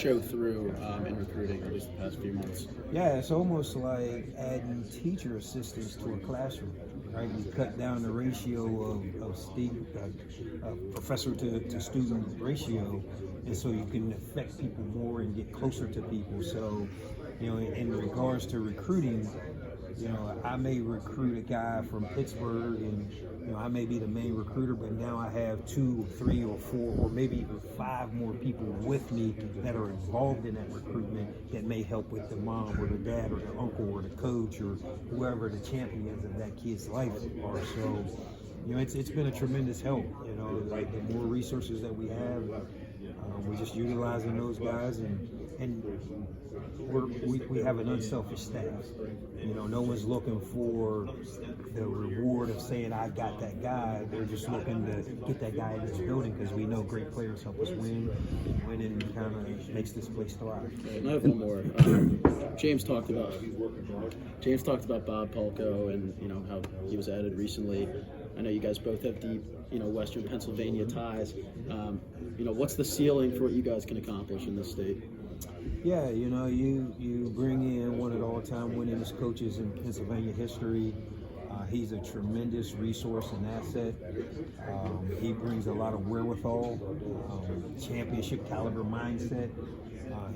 show through in recruiting, at least the past few months? Yeah, it's almost like adding teacher assistants to a classroom, right? You cut down the ratio of professor to student ratio, and so you can affect people more and get closer to people. So, in regards to recruiting, I may recruit a guy from Pittsburgh, and I may be the main recruiter, but now I have 2, 3, or 4, or maybe even 5 more people with me that are involved in that recruitment that may help with the mom or the dad or the uncle or the coach or whoever the champions of that kid's life are. So, it's been a tremendous help. Like the more resources that we have, we're just utilizing those guys, and we have an unselfish staff. No one's looking for the reward of saying I got that guy. They're just looking to get that guy in this building because we know great players help us win, and winning kind of makes this place thrive. And I have one more. James talked about Bob Polko and how he was added recently. I know you guys both have deep Western Pennsylvania ties. What's the ceiling for what you guys can accomplish in this state? Yeah, you bring in one of the all-time winningest coaches in Pennsylvania history. He's a tremendous resource and asset. He brings a lot of wherewithal, championship caliber mindset.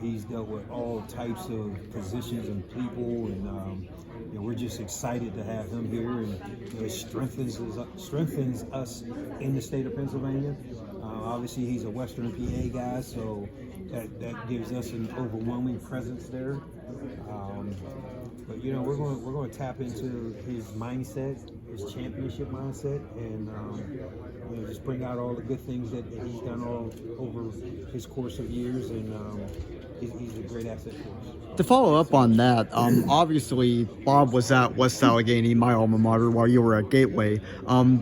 He's dealt with all types of positions and people, and we're just excited to have him here, and it strengthens us in the state of Pennsylvania. Obviously, he's a Western PA guy, so that gives us an overwhelming presence there. But we're going to tap into his mindset, his championship mindset, and just bring out all the good things that he's done all over his course of years, and he's a great asset for us. To follow up on that, obviously Bob was at West Allegheny, my alma mater, while you were at Gateway.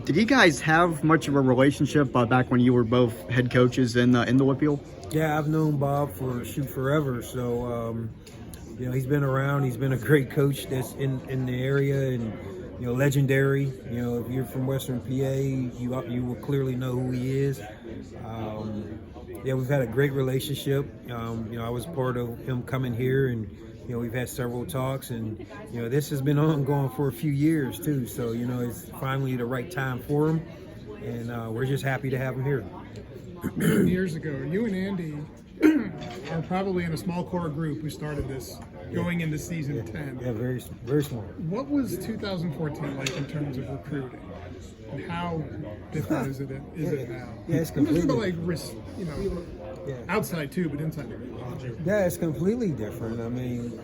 Did you guys have much of a relationship back when you were both head coaches in the Whitfield? Yeah, I've known Bob for forever. So, he's been around. He's been a great coach that's in the area, and legendary. If you're from Western PA, you will clearly know who he is. We've had a great relationship. I was part of him coming here, and we've had several talks, and this has been ongoing for a few years too. So it's finally the right time for him, and we're just happy to have him here. Years ago, you and Andy are probably in a small core group who started this going into season 10. Yeah, very, very small. What was 2014 like in terms of recruiting? And how different is it now? Yeah, it's completely. Outside too, but inside. Yeah, it's completely different. I mean,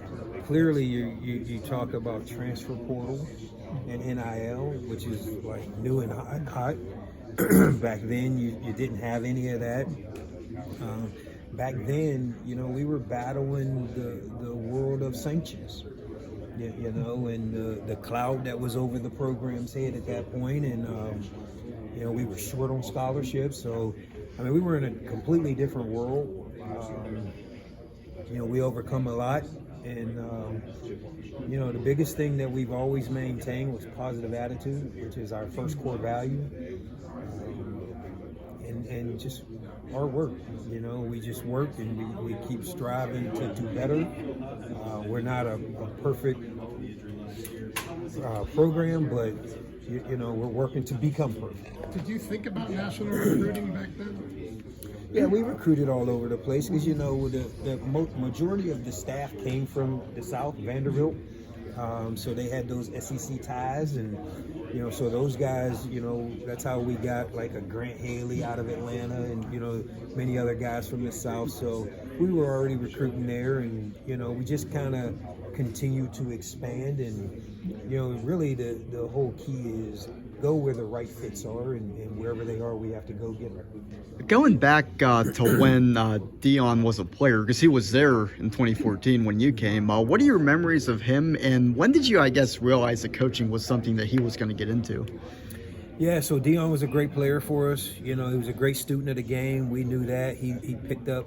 clearly you talk about transfer portal and NIL, which is like new and hot. Back then, you didn't have any of that. Back then, we were battling the world of sanctions, and the cloud that was over the program's head at that point, and we were short on scholarships. So, we were in a completely different world. We overcome a lot, and the biggest thing that we've always maintained was positive attitude, which is our first core value. And just hard work. We just work, and we keep striving to do better. We're not a perfect program, but we're working to become perfect. Did you think about national recruiting back then? Yeah, we recruited all over the place because the majority of the staff came from the South, Vanderbilt. So they had those SEC ties, and so those guys, that's how we got like a Grant Haley out of Atlanta, and many other guys from the South. So we were already recruiting there, and we just kind of continue to expand, and really the whole key is go where the right fits are, and wherever they are, we have to go get them. Going back to when Dion was a player, because he was there in 2014 when you came, what are your memories of him, and when did you, realize that coaching was something that he was going to get into? Yeah, so Dion was a great player for us. He was a great student of the game. We knew that. He picked up,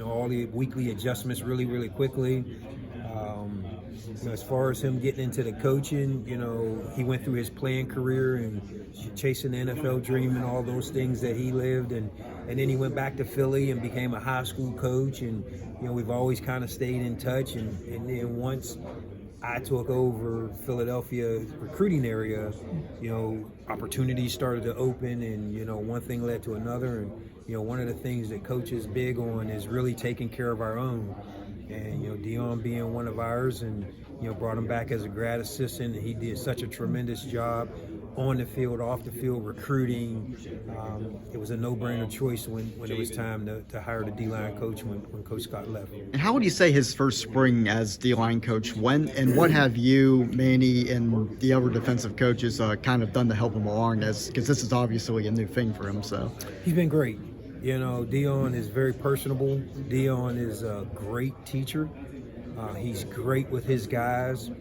all the weekly adjustments really, really quickly. as far as him getting into the coaching, he went through his playing career and chasing the NFL dream and all those things that he lived, and then he went back to Philly and became a high school coach, and we've always kind of stayed in touch, and then once I took over Philadelphia recruiting area, opportunities started to open, and one thing led to another, and one of the things that Coach is big on is really taking care of our own. And Dion being one of ours, and brought him back as a grad assistant, and he did such a tremendous job on the field, off the field, recruiting. It was a no-brainer choice when it was time to hire the D-line coach when Coach Scott left. And how would you say his first spring as D-line coach went, and what have you, Manny, and the other defensive coaches kind of done to help him along, because this is obviously a new thing for him? So he's been great. Dion is very personable. Dion is a great teacher. He's great with his guys.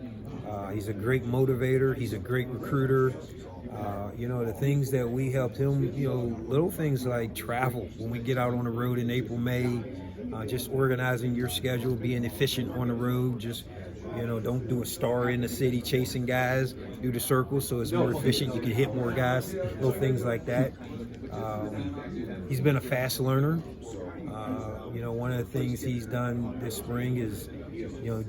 He's a great motivator. He's a great recruiter. The things that we helped him, little things like travel. When we get out on the road in April, May, just organizing your schedule, being efficient on the road, just don't do a star in the city chasing guys. Do the circle so it's more efficient. You can hit more guys. Little things like that. He's been a fast learner. One of the things he's done this spring is,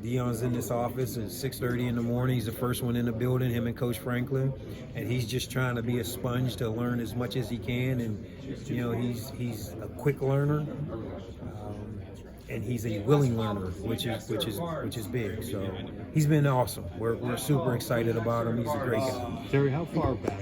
Dion's in this office at 6:30 in the morning. He's the first one in the building, him and Coach Franklin, and he's just trying to be a sponge to learn as much as he can. And he's a quick learner. And he's a willing learner, which is big. So he's been awesome. We're super excited about him. He's a great guy. Terry, how far back